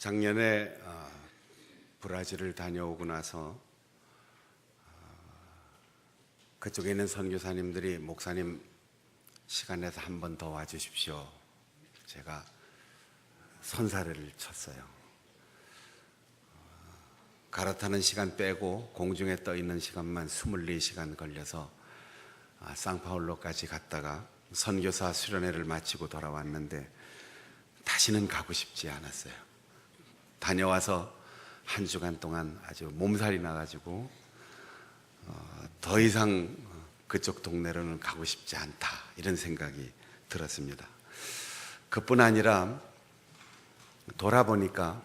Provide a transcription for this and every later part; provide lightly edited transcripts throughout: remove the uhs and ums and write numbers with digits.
작년에 브라질을 다녀오고 나서 그쪽에 있는 선교사님들이 목사님 시간 내서 한 번 더 와주십시오. 제가 선사례를 쳤어요. 갈아타는 시간 빼고 공중에 떠 있는 시간만 24시간 걸려서 상파울로까지 갔다가 선교사 수련회를 마치고 돌아왔는데 다시는 가고 싶지 않았어요. 다녀와서 한 주간 동안 아주 몸살이 나가지고 더 이상 그쪽 동네로는 가고 싶지 않다, 이런 생각이 들었습니다. 그뿐 아니라 돌아보니까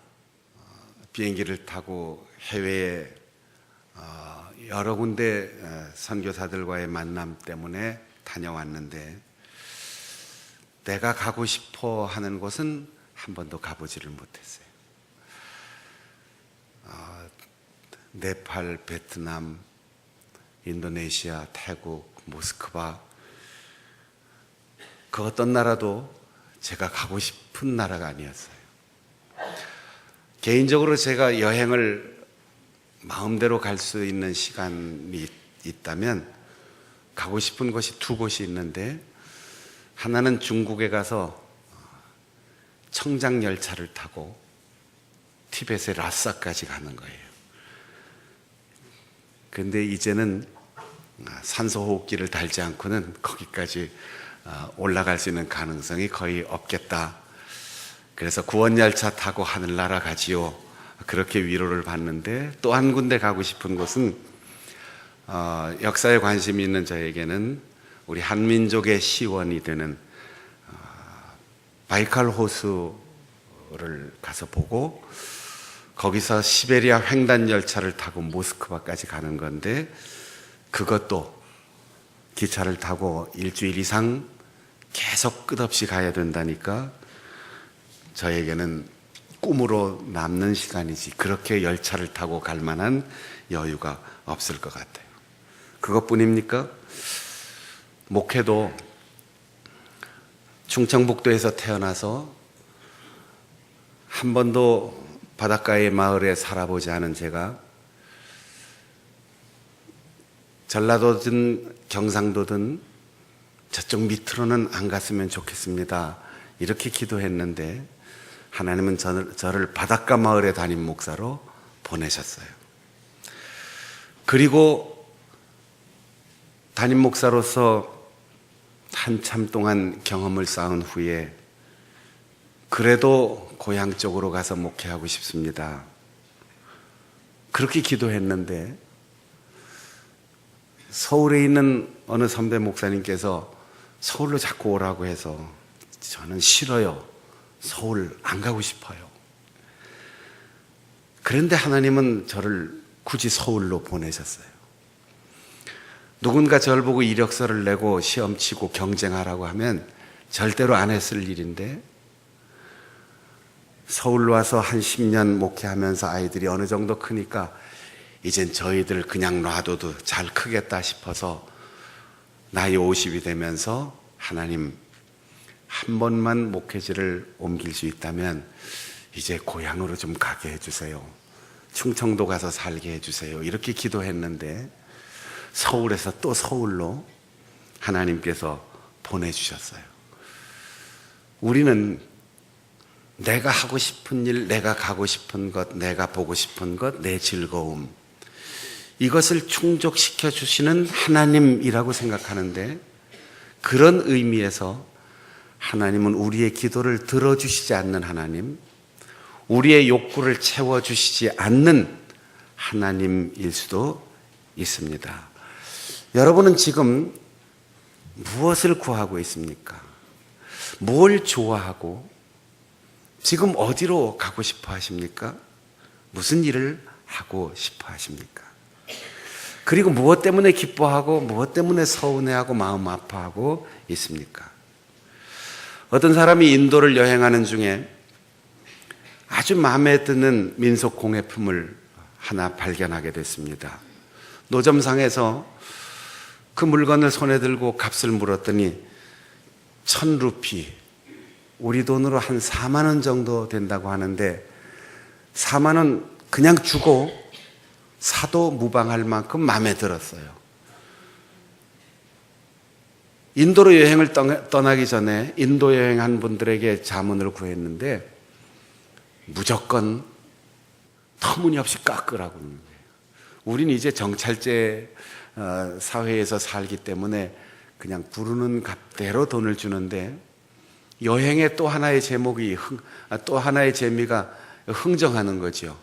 비행기를 타고 해외에 여러 군데 선교사들과의 만남 때문에 다녀왔는데 내가 가고 싶어 하는 곳은 한 번도 가보지를 못했어요. 네팔, 베트남, 인도네시아, 태국, 모스크바, 그 어떤 나라도 제가 가고 싶은 나라가 아니었어요. 개인적으로 제가 여행을 마음대로 갈 수 있는 시간이 있다면 가고 싶은 곳이 두 곳이 있는데, 하나는 중국에 가서 청장열차를 타고 티벳의 라싸까지 가는 거예요. 그런데 이제는 산소호흡기를 달지 않고는 거기까지 올라갈 수 있는 가능성이 거의 없겠다. 그래서 구원열차 타고 하늘나라 가지요, 그렇게 위로를 받는데, 또 한 군데 가고 싶은 곳은 역사에 관심이 있는 저에게는 우리 한민족의 시원이 되는 바이칼 호수를 가서 보고, 거기서 시베리아 횡단 열차를 타고 모스크바까지 가는 건데, 그것도 기차를 타고 일주일 이상 계속 끝없이 가야 된다니까 저에게는 꿈으로 남는 시간이지, 그렇게 열차를 타고 갈 만한 여유가 없을 것 같아요. 그것뿐입니까? 목회도 충청북도에서 태어나서 한 번도 바닷가의 마을에 살아보지 않은 제가 전라도든 경상도든 저쪽 밑으로는 안 갔으면 좋겠습니다, 이렇게 기도했는데 하나님은 저를 바닷가 마을에 담임 목사로 보내셨어요. 그리고 담임 목사로서 한참 동안 경험을 쌓은 후에 그래도 고향 쪽으로 가서 목회하고 싶습니다, 그렇게 기도했는데 서울에 있는 어느 선배 목사님께서 서울로 자꾸 오라고 해서 저는 싫어요, 서울 안 가고 싶어요. 그런데 하나님은 저를 굳이 서울로 보내셨어요. 누군가 저를 보고 이력서를 내고 시험 치고 경쟁하라고 하면 절대로 안 했을 일인데, 서울로 와서 한 10년 목회하면서 아이들이 어느 정도 크니까 이젠 저희들 그냥 놔둬도 잘 크겠다 싶어서 나이 50이 되면서 하나님, 한 번만 목회지를 옮길 수 있다면 이제 고향으로 좀 가게 해주세요, 충청도 가서 살게 해주세요, 이렇게 기도했는데 서울에서 또 서울로 하나님께서 보내주셨어요. 우리는 내가 하고 싶은 일, 내가 가고 싶은 것, 내가 보고 싶은 것, 내 즐거움, 이것을 충족시켜 주시는 하나님이라고 생각하는데, 그런 의미에서 하나님은 우리의 기도를 들어주시지 않는 하나님, 우리의 욕구를 채워주시지 않는 하나님일 수도 있습니다. 여러분은 지금 무엇을 구하고 있습니까? 뭘 좋아하고 지금 어디로 가고 싶어 하십니까? 무슨 일을 하고 싶어 하십니까? 그리고 무엇 때문에 기뻐하고 무엇 때문에 서운해하고 마음 아파하고 있습니까? 어떤 사람이 인도를 여행하는 중에 아주 마음에 드는 민속 공예품을 하나 발견하게 됐습니다. 노점상에서 그 물건을 손에 들고 값을 물었더니 1000루피, 우리 돈으로 한 4만 원 정도 된다고 하는데 사마는 그냥 주고 사도 무방할 만큼 마음에 들었어요. 인도로 여행을 떠나기 전에 인도 여행한 분들에게 자문을 구했는데 무조건 터무니없이 깎으라고 하는 거예요. 우린 이제 정찰제 사회에서 살기 때문에 그냥 부르는 값대로 돈을 주는데 여행의 또 하나의 제목이 또 하나의 재미가 흥정하는 거죠.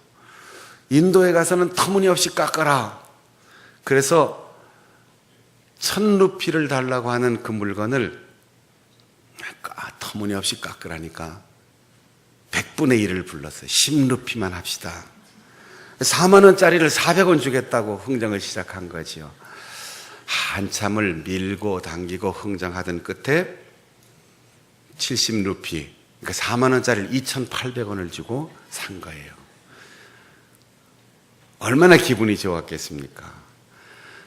인도에 가서는 터무니없이 깎아라. 그래서 1,000루피를 달라고 하는 그 물건을 터무니없이 깎으라니까 100분의 1을 불렀어요. 10루피만 합시다. 4만 원짜리를 400원 주겠다고 흥정을 시작한 거지요. 한참을 밀고 당기고 흥정하던 끝에 70루피, 그러니까 4만 원짜리를 2,800원을 주고 산 거예요. 얼마나 기분이 좋았겠습니까?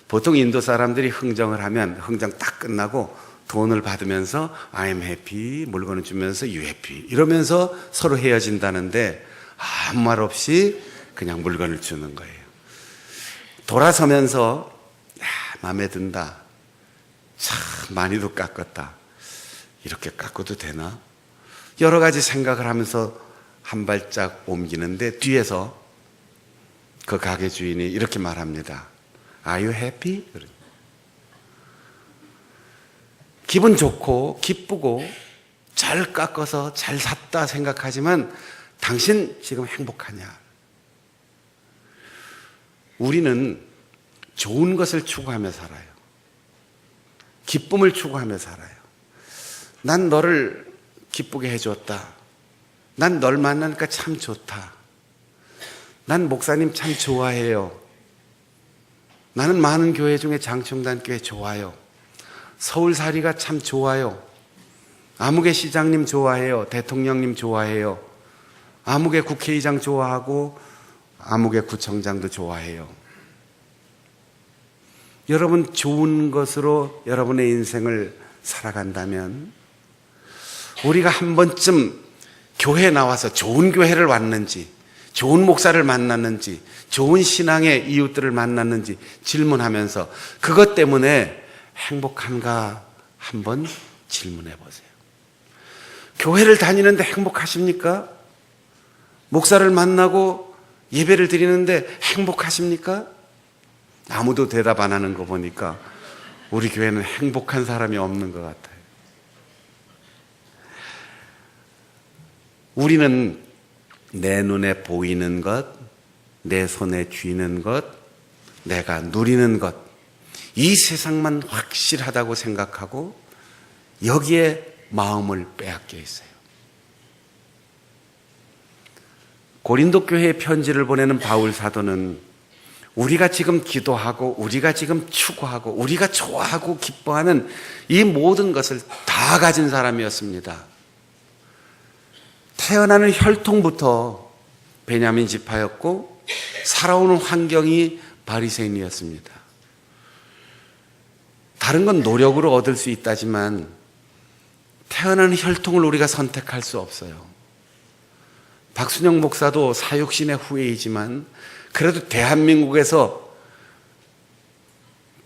보통 인도 사람들이 흥정을 하면 흥정 딱 끝나고 돈을 받으면서 I'm happy, 물건을 주면서 you happy 이러면서 서로 헤어진다는데 아무 말 없이 그냥 물건을 주는 거예요. 돌아서면서 마음에 든다. 참 많이도 깎았다. 이렇게 깎아도 되나? 여러 가지 생각을 하면서 한 발짝 옮기는데 뒤에서 그 가게 주인이 이렇게 말합니다. Are you happy? 기분 좋고 기쁘고 잘 깎아서 잘 샀다 생각하지만 당신 지금 행복하냐? 우리는 좋은 것을 추구하며 살아요. 기쁨을 추구하며 살아요. 난 너를 기쁘게 해줬다. 난 널 만나니까 참 좋다. 난 목사님 참 좋아해요. 나는 많은 교회 중에 장충단교회 좋아요. 서울살이가 참 좋아요. 아무개 시장님 좋아해요. 대통령님 좋아해요. 아무개 국회의장 좋아하고 아무개 구청장도 좋아해요. 여러분 좋은 것으로 여러분의 인생을 살아간다면 우리가 한 번쯤 교회에 나와서 좋은 교회를 왔는지 좋은 목사를 만났는지 좋은 신앙의 이웃들을 만났는지 질문하면서 그것 때문에 행복한가 한번 질문해 보세요. 교회를 다니는데 행복하십니까? 목사를 만나고 예배를 드리는데 행복하십니까? 아무도 대답 안 하는 거 보니까 우리 교회는 행복한 사람이 없는 것 같아요. 우리는 내 눈에 보이는 것, 내 손에 쥐는 것, 내가 누리는 것, 이 세상만 확실하다고 생각하고 여기에 마음을 빼앗겨 있어요. 고린도 교회에 편지를 보내는 바울 사도는 우리가 지금 기도하고 우리가 지금 추구하고 우리가 좋아하고 기뻐하는 이 모든 것을 다 가진 사람이었습니다. 태어나는 혈통부터 베냐민 지파였고 살아오는 환경이 바리새인이었습니다. 다른 건 노력으로 얻을 수 있다지만 태어나는 혈통을 우리가 선택할 수 없어요. 박순영 목사도 사육신의 후예이지만 그래도 대한민국에서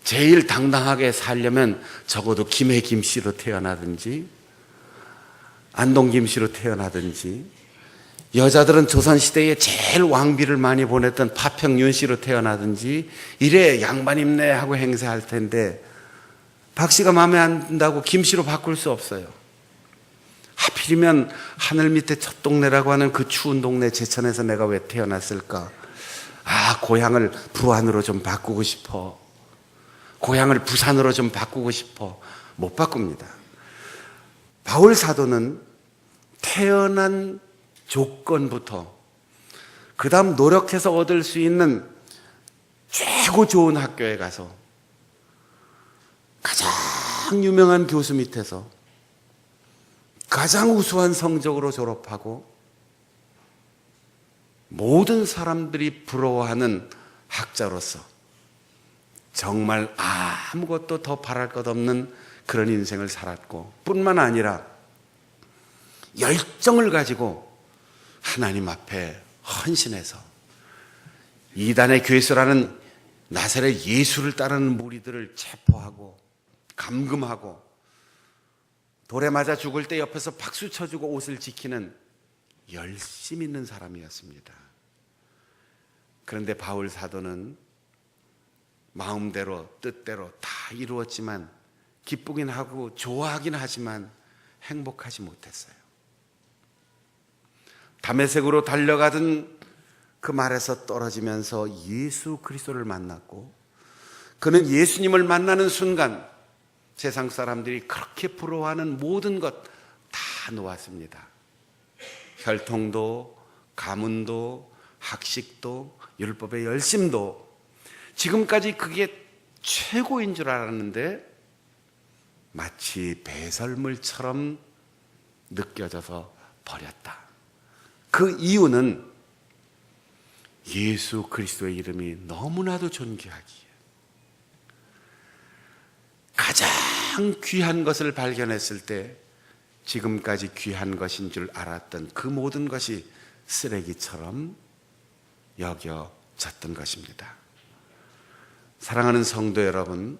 제일 당당하게 살려면 적어도 김해 김씨로 태어나든지 안동 김씨로 태어나든지 여자들은 조선시대에 제일 왕비를 많이 보냈던 파평 윤씨로 태어나든지 이래 양반 입네 하고 행세할 텐데 박씨가 마음에 안 든다고 김씨로 바꿀 수 없어요. 하필이면 하늘 밑에 첫 동네라고 하는 그 추운 동네 제천에서 내가 왜 태어났을까? 고향을 부안으로 좀 바꾸고 싶어. 고향을 부산으로 좀 바꾸고 싶어. 못 바꿉니다. 바울 사도는 태어난 조건부터 그 다음 노력해서 얻을 수 있는 최고 좋은 학교에 가서 가장 유명한 교수 밑에서 가장 우수한 성적으로 졸업하고 모든 사람들이 부러워하는 학자로서 정말 아무것도 더 바랄 것 없는 그런 인생을 살았고 뿐만 아니라 열정을 가지고 하나님 앞에 헌신해서 이단의 괴수라는 나사렛 예수를 따르는 무리들을 체포하고 감금하고 돌에 맞아 죽을 때 옆에서 박수 쳐주고 옷을 지키는 열심 있는 사람이었습니다. 그런데 바울 사도는 마음대로 뜻대로 다 이루었지만 기쁘긴 하고 좋아하긴 하지만 행복하지 못했어요. 다메섹으로 달려가던 그 말에서 떨어지면서 예수 그리스도를 만났고 그는 예수님을 만나는 순간 세상 사람들이 그렇게 부러워하는 모든 것 다 놓았습니다. 혈통도 가문도 학식도 율법의 열심도 지금까지 그게 최고인 줄 알았는데 마치 배설물처럼 느껴져서 버렸다. 그 이유는 예수 그리스도의 이름이 너무나도 존귀하기에 가장 귀한 것을 발견했을 때 지금까지 귀한 것인 줄 알았던 그 모든 것이 쓰레기처럼 여겨졌던 것입니다. 사랑하는 성도 여러분,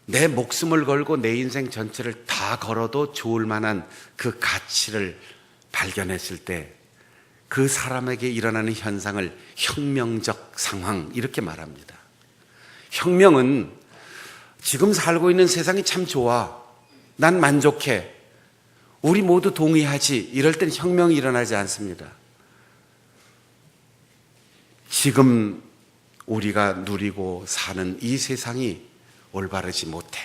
내 목숨을 걸고 내 인생 전체를 다 걸어도 좋을 만한 그 가치를 발견했을 때 그 사람에게 일어나는 현상을 혁명적 상황 이렇게 말합니다. 혁명은 지금 살고 있는 세상이 참 좋아, 난 만족해, 우리 모두 동의하지, 이럴 땐 혁명이 일어나지 않습니다. 지금 우리가 누리고 사는 이 세상이 올바르지 못해,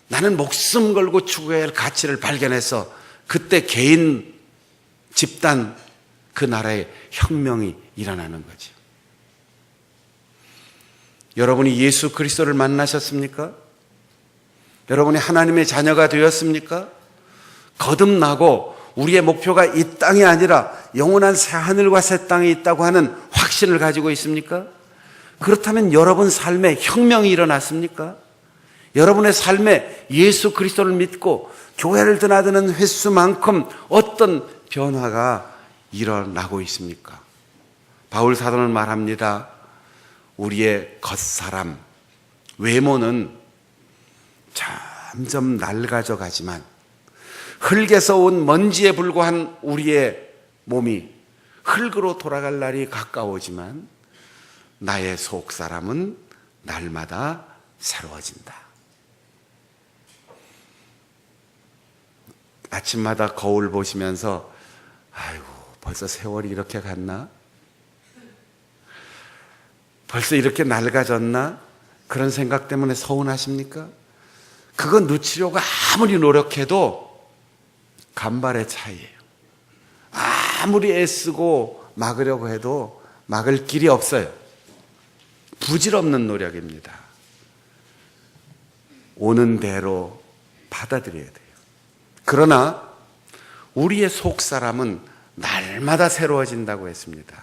나는 목숨 걸고 추구해야 할 가치를 발견해서 그때 개인, 집단, 그 나라의 혁명이 일어나는 거죠. 여러분이 예수 그리스도를 만나셨습니까? 여러분이 하나님의 자녀가 되었습니까? 거듭나고 우리의 목표가 이 땅이 아니라 영원한 새 하늘과 새 땅에 있다고 하는 확신을 가지고 있습니까? 그렇다면 여러분 삶에 혁명이 일어났습니까? 여러분의 삶에 예수 그리스도를 믿고 교회를 드나드는 횟수만큼 어떤 변화가 일어나고 있습니까? 바울 사도는 말합니다. 우리의 겉사람, 외모는 점점 낡아져 가지만 흙에서 온 먼지에 불과한 우리의 몸이 흙으로 돌아갈 날이 가까워지만 나의 속사람은 날마다 새로워진다. 아침마다 거울 보시면서 아이고 벌써 세월이 이렇게 갔나? 벌써 이렇게 낡아졌나? 그런 생각 때문에 서운하십니까? 그건 늦추려고 아무리 노력해도 간발의 차이예요. 아무리 애쓰고 막으려고 해도 막을 길이 없어요. 부질없는 노력입니다. 오는 대로 받아들여야 돼요. 그러나 우리의 속사람은 날마다 새로워진다고 했습니다.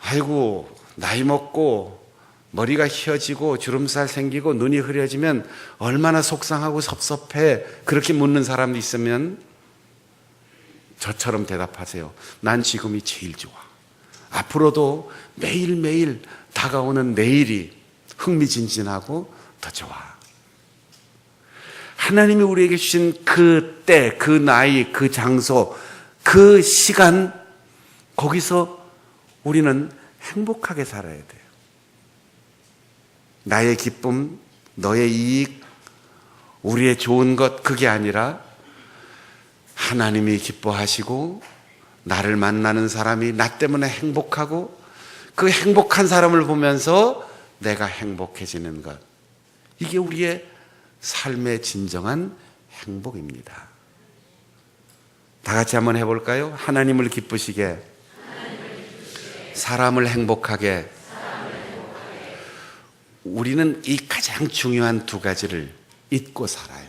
아이고 나이 먹고 머리가 휘어지고 주름살 생기고 눈이 흐려지면 얼마나 속상하고 섭섭해, 그렇게 묻는 사람도 있으면 저처럼 대답하세요. 난 지금이 제일 좋아. 앞으로도 매일매일 다가오는 내일이 흥미진진하고 더 좋아. 하나님이 우리에게 주신 그 때, 그 나이, 그 장소, 그 시간, 거기서 우리는 행복하게 살아야 돼요. 나의 기쁨, 너의 이익, 우리의 좋은 것, 그게 아니라 하나님이 기뻐하시고 나를 만나는 사람이 나 때문에 행복하고 그 행복한 사람을 보면서 내가 행복해지는 것, 이게 우리의 삶의 진정한 행복입니다. 다 같이 한번 해볼까요? 하나님을 기쁘시게, 사람을 행복하게. 우리는 이 가장 중요한 두 가지를 잊고 살아요.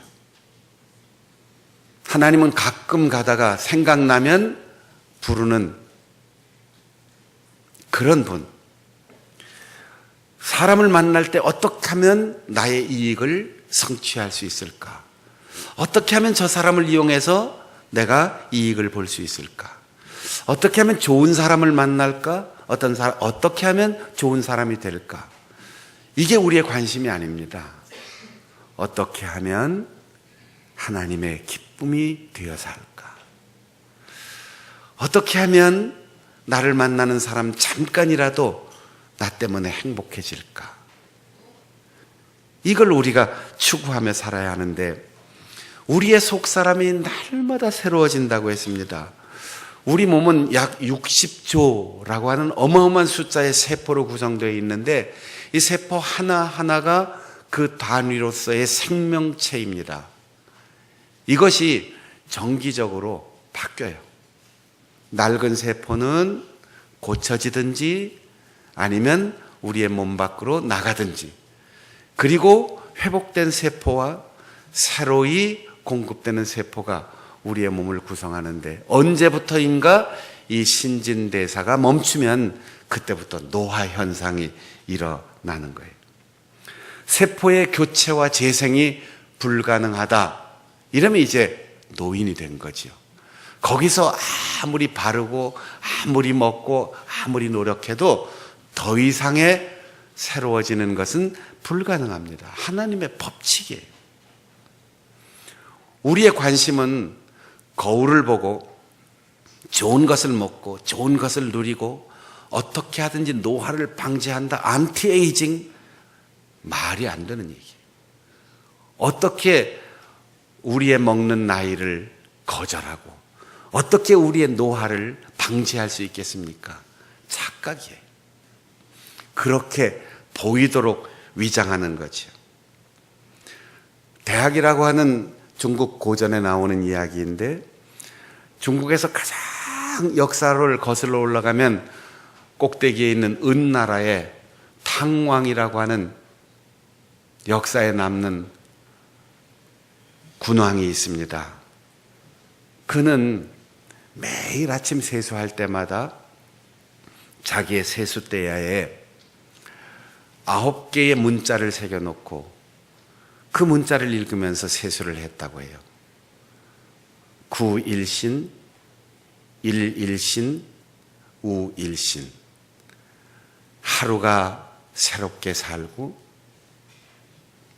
하나님은 가끔 가다가 생각나면 부르는 그런 분. 사람을 만날 때 어떻게 하면 나의 이익을 성취할 수 있을까? 어떻게 하면 저 사람을 이용해서 내가 이익을 볼 수 있을까? 어떻게 하면 좋은 사람을 만날까? 어떻게 하면 좋은 사람이 될까? 이게 우리의 관심이 아닙니다. 어떻게 하면 하나님의 기쁨이 되어 살까? 어떻게 하면 나를 만나는 사람 잠깐이라도 나 때문에 행복해질까? 이걸 우리가 추구하며 살아야 하는데, 우리의 속사람이 날마다 새로워진다고 했습니다. 우리 몸은 약 60조라고 하는 어마어마한 숫자의 세포로 구성되어 있는데, 이 세포 하나하나가 그 단위로서의 생명체입니다. 이것이 정기적으로 바뀌어요. 낡은 세포는 고쳐지든지 아니면 우리의 몸 밖으로 나가든지, 그리고 회복된 세포와 새로이 공급되는 세포가 우리의 몸을 구성하는데, 언제부터인가 이 신진대사가 멈추면 그때부터 노화 현상이 일어나는 거예요. 세포의 교체와 재생이 불가능하다, 이러면 이제 노인이 된 거죠. 거기서 아무리 바르고 아무리 먹고 아무리 노력해도 더 이상의 새로워지는 것은 불가능합니다. 하나님의 법칙이에요. 우리의 관심은 거울을 보고 좋은 것을 먹고 좋은 것을 누리고 어떻게 하든지 노화를 방지한다, 안티에이징, 말이 안 되는 얘기예요. 어떻게 우리의 먹는 나이를 거절하고 어떻게 우리의 노화를 방지할 수 있겠습니까? 착각이에요. 그렇게 보이도록 위장하는 거죠. 대학이라고 하는 중국 고전에 나오는 이야기인데, 중국에서 가장 역사를 거슬러 올라가면 꼭대기에 있는 은나라에 탕왕이라고 하는 역사에 남는 군왕이 있습니다. 그는 매일 아침 세수할 때마다 자기의 세숫대야에 9개의 문자를 새겨놓고 그 문자를 읽으면서 세수를 했다고 해요. 구일신, 일일신, 우일신. 하루가 새롭게 살고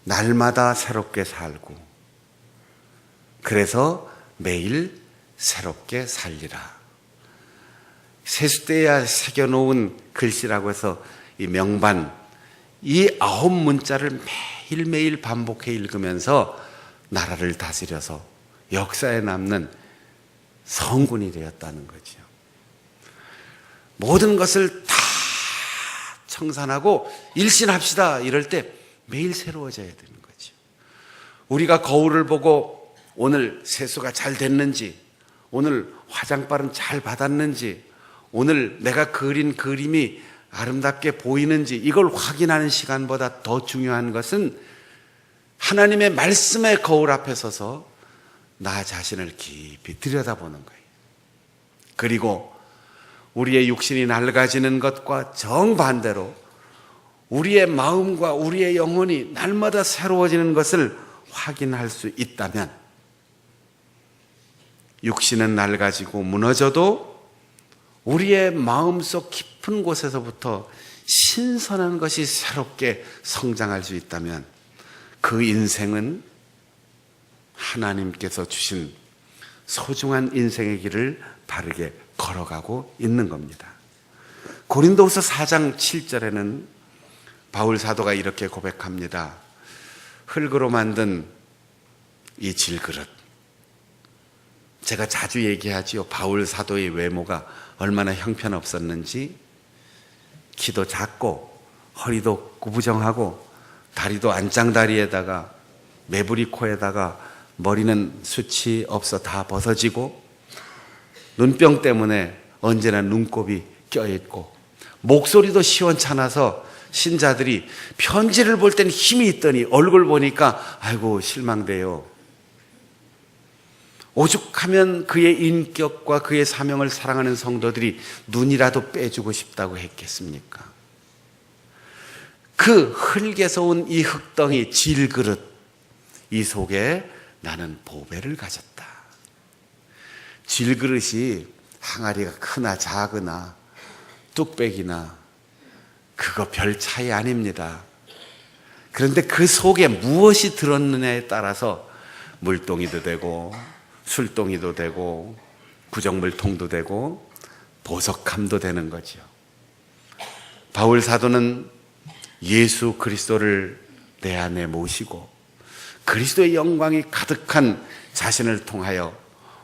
날마다 새롭게 살고, 그래서 매일 새롭게 살리라. 세숫대야 새겨놓은 글씨라고 해서 이 명반, 이 9문자를 매일매일 반복해 읽으면서 나라를 다스려서 역사에 남는 성군이 되었다는 거죠. 모든 것을 다 청산하고 일신합시다 이럴 때 매일 새로워져야 되는 거죠. 우리가 거울을 보고 오늘 세수가 잘 됐는지, 오늘 화장빨은 잘 받았는지, 오늘 내가 그린 그림이 아름답게 보이는지, 이걸 확인하는 시간보다 더 중요한 것은 하나님의 말씀의 거울 앞에 서서 나 자신을 깊이 들여다보는 거예요. 그리고 우리의 육신이 낡아지는 것과 정반대로 우리의 마음과 우리의 영혼이 날마다 새로워지는 것을 확인할 수 있다면, 육신은 낡아지고 무너져도 우리의 마음속 깊은 곳에서부터 신선한 것이 새롭게 성장할 수 있다면, 그 인생은 하나님께서 주신 소중한 인생의 길을 바르게 걸어가고 있는 겁니다. 고린도후서 4장 7절에는 바울 사도가 이렇게 고백합니다. 흙으로 만든 이 질그릇, 제가 자주 얘기하지요. 바울 사도의 외모가 얼마나 형편없었는지, 키도 작고 허리도 구부정하고 다리도 안짱다리에다가 매부리 코에다가 머리는 숱이 없어 다 벗어지고 눈병 때문에 언제나 눈곱이 껴있고 목소리도 시원찮아서 신자들이 편지를 볼 땐 힘이 있더니 얼굴 보니까 아이고 실망돼요. 오죽하면 그의 인격과 그의 사명을 사랑하는 성도들이 눈이라도 빼주고 싶다고 했겠습니까? 그 흙에서 온 이 흙덩이 질그릇, 이 속에 나는 보배를 가졌다. 질그릇이 항아리가 크나 작으나 뚝배기나 그거 별 차이 아닙니다. 그런데 그 속에 무엇이 들었느냐에 따라서 물동이도 되고 술동이도 되고 구정물통도 되고 보석함도 되는 거죠. 바울 사도는 예수 그리스도를 내 안에 모시고 그리스도의 영광이 가득한 자신을 통하여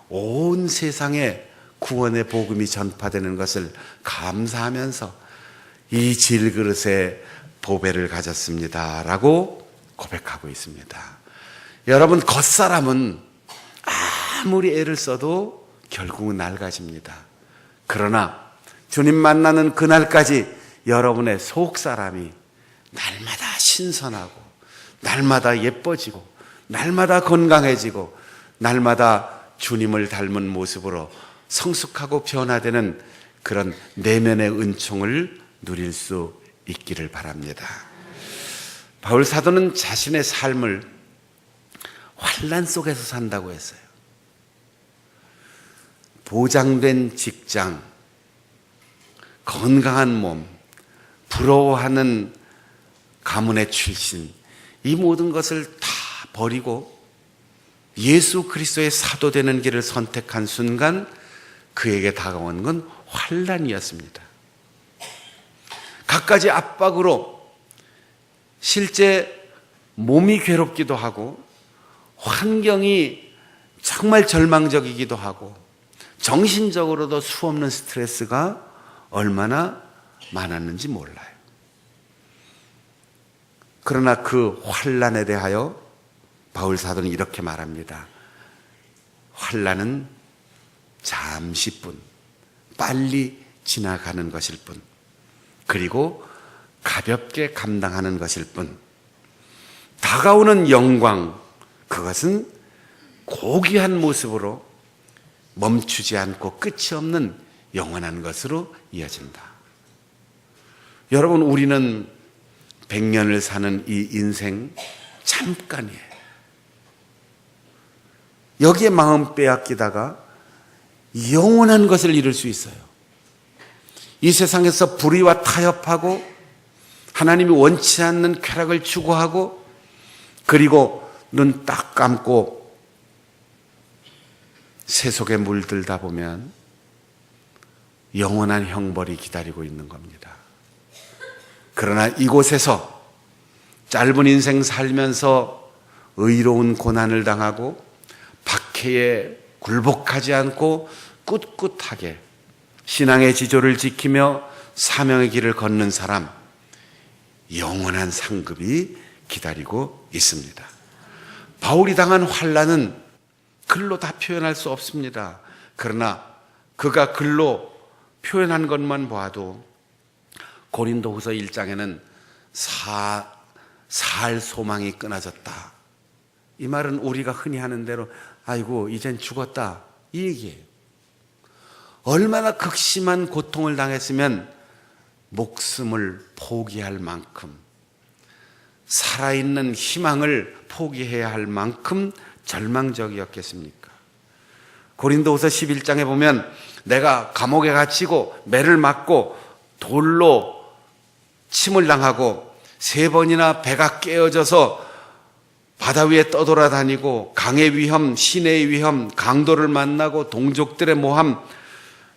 온 세상에 구원의 복음이 전파되는 것을 감사하면서 이 질그릇에 보배를 가졌습니다 라고 고백하고 있습니다. 여러분, 겉사람은 아무리 애를 써도 결국은 낡아집니다. 그러나 주님 만나는 그날까지 여러분의 속사람이 날마다 신선하고 날마다 예뻐지고 날마다 건강해지고 날마다 주님을 닮은 모습으로 성숙하고 변화되는 그런 내면의 은총을 누릴 수 있기를 바랍니다. 바울 사도는 자신의 삶을 환난 속에서 산다고 했어요. 보장된 직장, 건강한 몸, 부러워하는 가문의 출신, 이 모든 것을 다 버리고 예수 그리스도의 사도 되는 길을 선택한 순간 그에게 다가온 건 환난이었습니다. 갖가지 압박으로 실제 몸이 괴롭기도 하고 환경이 정말 절망적이기도 하고 정신적으로도 수없는 스트레스가 얼마나 많았는지 몰라요. 그러나 그 환난에 대하여 바울 사도는 이렇게 말합니다. 환난은 잠시뿐, 빨리 지나가는 것일 뿐, 그리고 가볍게 감당하는 것일 뿐, 다가오는 영광, 그것은 고귀한 모습으로 멈추지 않고 끝이 없는 영원한 것으로 이어진다. 여러분, 우리는 100년을 사는 이 인생 잠깐이에요. 여기에 마음 빼앗기다가 영원한 것을 이룰 수 있어요. 이 세상에서 불의와 타협하고 하나님이 원치 않는 쾌락을 추구하고 그리고 눈 딱 감고 새 속에 물들다 보면 영원한 형벌이 기다리고 있는 겁니다. 그러나 이곳에서 짧은 인생 살면서 의로운 고난을 당하고 박해에 굴복하지 않고 꿋꿋하게 신앙의 지조를 지키며 사명의 길을 걷는 사람, 영원한 상급이 기다리고 있습니다. 바울이 당한 환난은 글로 다 표현할 수 없습니다. 그러나 그가 글로 표현한 것만 봐도 고린도후서 1장에는 살 소망이 끊어졌다. 이 말은 우리가 흔히 하는 대로 아이고 이젠 죽었다 이 얘기예요. 얼마나 극심한 고통을 당했으면 목숨을 포기할 만큼 살아있는 희망을 포기해야 할 만큼 절망적이었겠습니까? 고린도후서 11장에 보면 내가 감옥에 갇히고 매를 맞고 돌로 침을 당하고 3번이나 배가 깨어져서 바다 위에 떠돌아다니고 강의 위험, 시내의 위험, 강도를 만나고 동족들의 모함,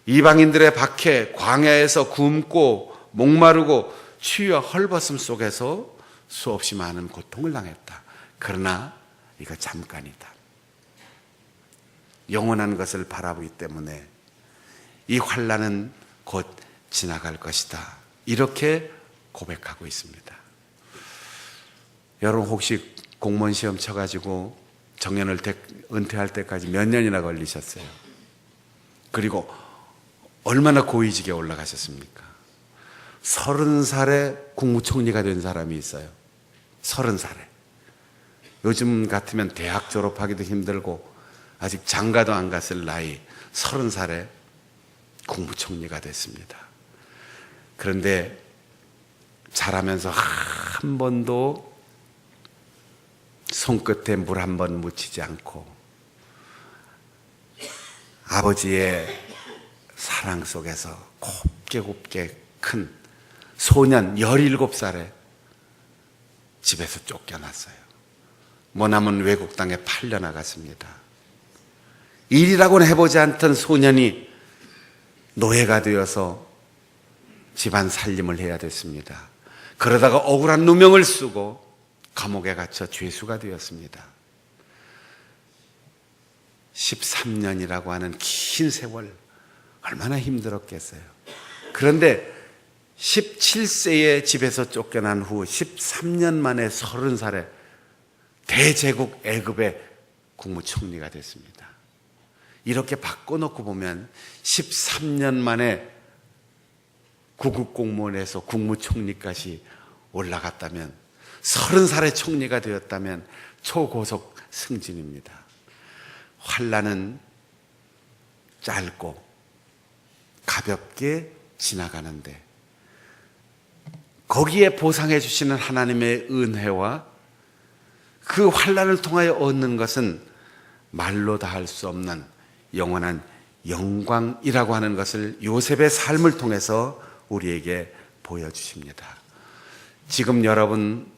이방인들의 박해, 광야에서 굶고 목마르고 추위와 헐벗음 속에서 수없이 많은 고통을 당했다. 그러나 이거 잠깐이다. 영원한 것을 바라보기 때문에 이 환난은 곧 지나갈 것이다. 이렇게 고백하고 있습니다. 여러분 혹시 공무원 시험 쳐가지고 정년을 은퇴할 때까지 몇 년이나 걸리셨어요? 그리고 얼마나 고위직에 올라가셨습니까? 30살에 국무총리가 된 사람이 있어요. 30살에. 요즘 같으면 대학 졸업하기도 힘들고 아직 장가도 안 갔을 나이 30살에 국무총리가 됐습니다. 그런데 자라면서 한 번도 손끝에 물 한 번 묻히지 않고 아버지의 사랑 속에서 곱게 큰 소년 17살에 집에서 쫓겨났어요. 머나먼 외국 땅에 팔려나갔습니다. 일이라고는 해보지 않던 소년이 노예가 되어서 집안 살림을 해야 됐습니다. 그러다가 억울한 누명을 쓰고 감옥에 갇혀 죄수가 되었습니다. 13년이라고 하는 긴 세월, 얼마나 힘들었겠어요. 그런데 17세에 집에서 쫓겨난 후 13년 만에 30살에 대제국 애굽의 국무총리가 됐습니다. 이렇게 바꿔놓고 보면 13년 만에 구급공무원에서 국무총리까지 올라갔다면, 30살의 총리가 되었다면 초고속 승진입니다. 환난은 짧고 가볍게 지나가는데 거기에 보상해 주시는 하나님의 은혜와 그 환난을 통하여 얻는 것은 말로 다 할 수 없는 영원한 영광이라고 하는 것을 요셉의 삶을 통해서 우리에게 보여주십니다. 지금 여러분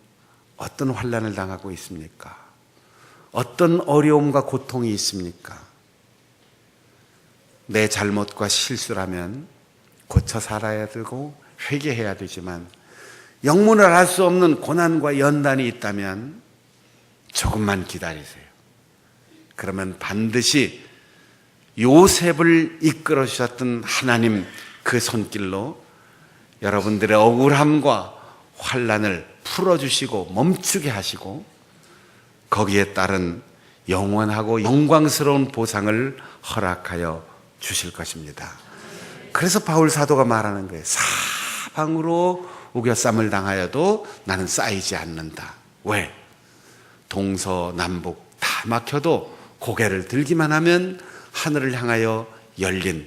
어떤 환난을 당하고 있습니까? 어떤 어려움과 고통이 있습니까? 내 잘못과 실수라면 고쳐 살아야 되고 회개해야 되지만, 영문을 알 수 없는 고난과 연단이 있다면 조금만 기다리세요. 그러면 반드시 요셉을 이끌어 주셨던 하나님 그 손길로 여러분들의 억울함과 환난을 풀어주시고 멈추게 하시고 거기에 따른 영원하고 영광스러운 보상을 허락하여 주실 것입니다. 그래서 바울 사도가 말하는 거예요. 사방으로 우겨쌈을 당하여도 나는 쌓이지 않는다. 왜? 동서남북 다 막혀도 고개를 들기만 하면 하늘을 향하여 열린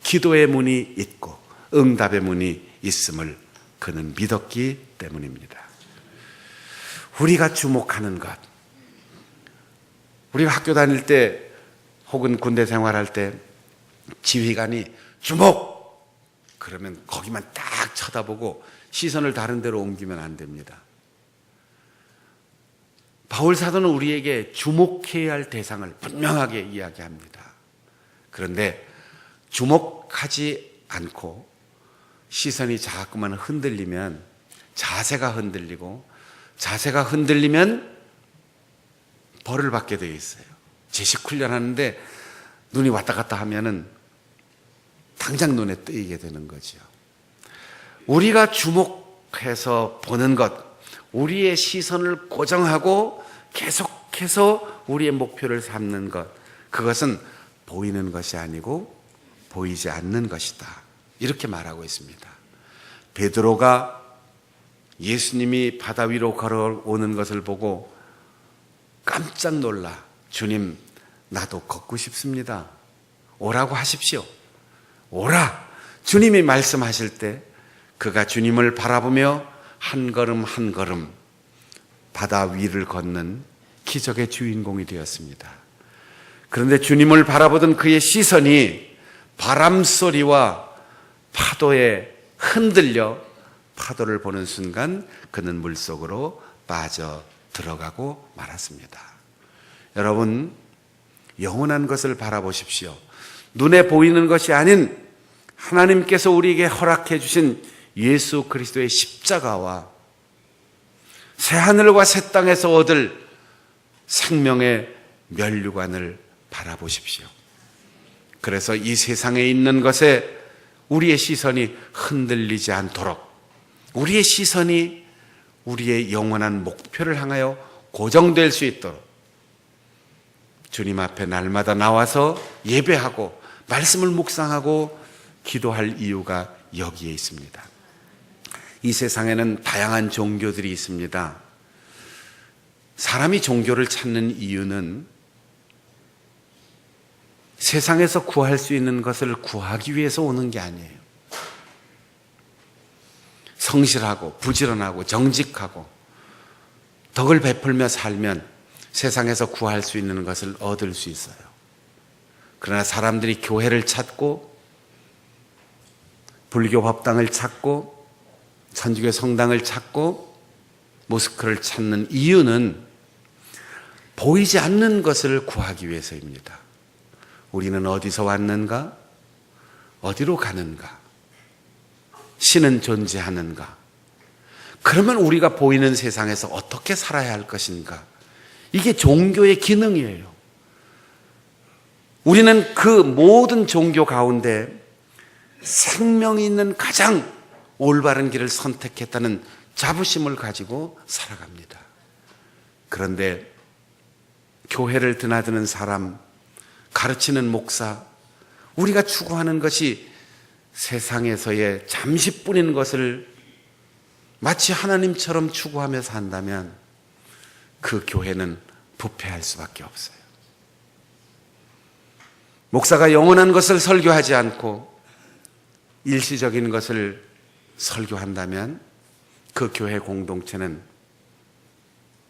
기도의 문이 있고 응답의 문이 있음을 그는 믿었기 때문입니다. 우리가 주목하는 것, 우리가 학교 다닐 때 혹은 군대 생활할 때 지휘관이 주목! 그러면 거기만 딱 쳐다보고 시선을 다른 데로 옮기면 안 됩니다. 바울 사도는 우리에게 주목해야 할 대상을 분명하게 이야기합니다. 그런데 주목하지 않고 시선이 자꾸만 흔들리면 자세가 흔들리고, 자세가 흔들리면 벌을 받게 되어 있어요. 제식 훈련하는데 눈이 왔다 갔다 하면은 당장 눈에 띄게 되는 거죠. 우리가 주목해서 보는 것, 우리의 시선을 고정하고 계속해서 우리의 목표를 삼는 것, 그것은 보이는 것이 아니고 보이지 않는 것이다. 이렇게 말하고 있습니다. 베드로가 예수님이 바다 위로 걸어오는 것을 보고 깜짝 놀라, 주님, 나도 걷고 싶습니다. 오라고 하십시오. 오라. 주님이 말씀하실 때 그가 주님을 바라보며 한 걸음 한 걸음 바다 위를 걷는 기적의 주인공이 되었습니다. 그런데 주님을 바라보던 그의 시선이 바람 소리와 파도에 흔들려 파도를 보는 순간 그는 물속으로 빠져 들어가고 말았습니다. 여러분, 영원한 것을 바라보십시오. 눈에 보이는 것이 아닌 하나님께서 우리에게 허락해 주신 예수 그리스도의 십자가와 새하늘과 새 땅에서 얻을 생명의 면류관을 바라보십시오. 그래서 이 세상에 있는 것에 우리의 시선이 흔들리지 않도록, 우리의 시선이 우리의 영원한 목표를 향하여 고정될 수 있도록 주님 앞에 날마다 나와서 예배하고 말씀을 묵상하고 기도할 이유가 여기에 있습니다. 이 세상에는 다양한 종교들이 있습니다. 사람이 종교를 찾는 이유는 세상에서 구할 수 있는 것을 구하기 위해서 오는 게 아니에요. 성실하고 부지런하고 정직하고 덕을 베풀며 살면 세상에서 구할 수 있는 것을 얻을 수 있어요. 그러나 사람들이 교회를 찾고 불교 법당을 찾고 천주교 성당을 찾고 모스크를 찾는 이유는 보이지 않는 것을 구하기 위해서입니다. 우리는 어디서 왔는가? 어디로 가는가? 신은 존재하는가? 그러면 우리가 보이는 세상에서 어떻게 살아야 할 것인가? 이게 종교의 기능이에요. 우리는 그 모든 종교 가운데 생명이 있는 가장 올바른 길을 선택했다는 자부심을 가지고 살아갑니다. 그런데 교회를 드나드는 사람, 가르치는 목사, 우리가 추구하는 것이 세상에서의 잠시뿐인 것을 마치 하나님처럼 추구하며 산다면 그 교회는 부패할 수밖에 없어요. 목사가 영원한 것을 설교하지 않고 일시적인 것을 설교한다면 그 교회 공동체는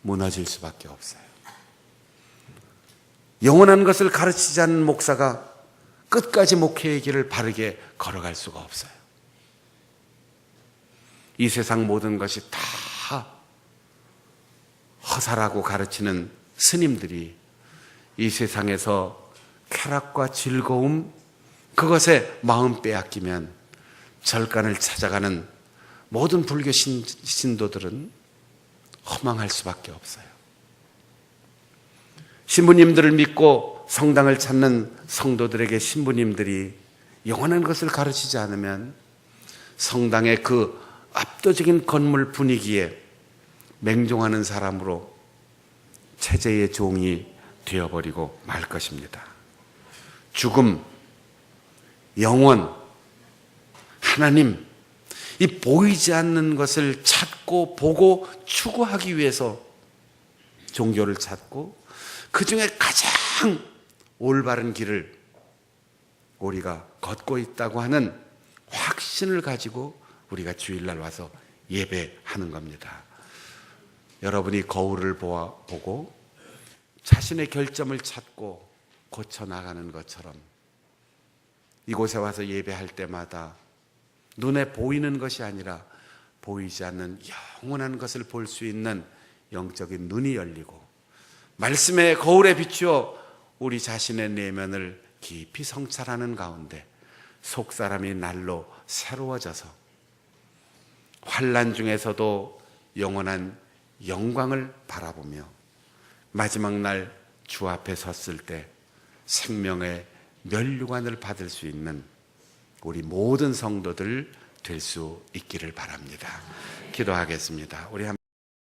무너질 수밖에 없어요. 영원한 것을 가르치지 않는 목사가 끝까지 목회의 길을 바르게 걸어갈 수가 없어요. 이 세상 모든 것이 다 허사라고 가르치는 스님들이 이 세상에서 쾌락과 즐거움, 그것에 마음 빼앗기면 절간을 찾아가는 모든 불교 신도들은 허망할 수밖에 없어요. 신부님들을 믿고 성당을 찾는 성도들에게 신부님들이 영원한 것을 가르치지 않으면 성당의 그 압도적인 건물 분위기에 맹종하는 사람으로 체제의 종이 되어버리고 말 것입니다. 죽음, 영원, 하나님, 이 보이지 않는 것을 찾고 보고 추구하기 위해서 종교를 찾고 그 중에 가장 올바른 길을 우리가 걷고 있다고 하는 확신을 가지고 우리가 주일날 와서 예배하는 겁니다. 여러분이 거울을 보고 자신의 결점을 찾고 고쳐나가는 것처럼 이곳에 와서 예배할 때마다 눈에 보이는 것이 아니라 보이지 않는 영원한 것을 볼 수 있는 영적인 눈이 열리고 말씀의 거울에 비추어 우리 자신의 내면을 깊이 성찰하는 가운데 속사람이 날로 새로워져서 환난 중에서도 영원한 영광을 바라보며 마지막 날 주 앞에 섰을 때 생명의 면류관을 받을 수 있는 우리 모든 성도들 될 수 있기를 바랍니다. 기도하겠습니다. 우리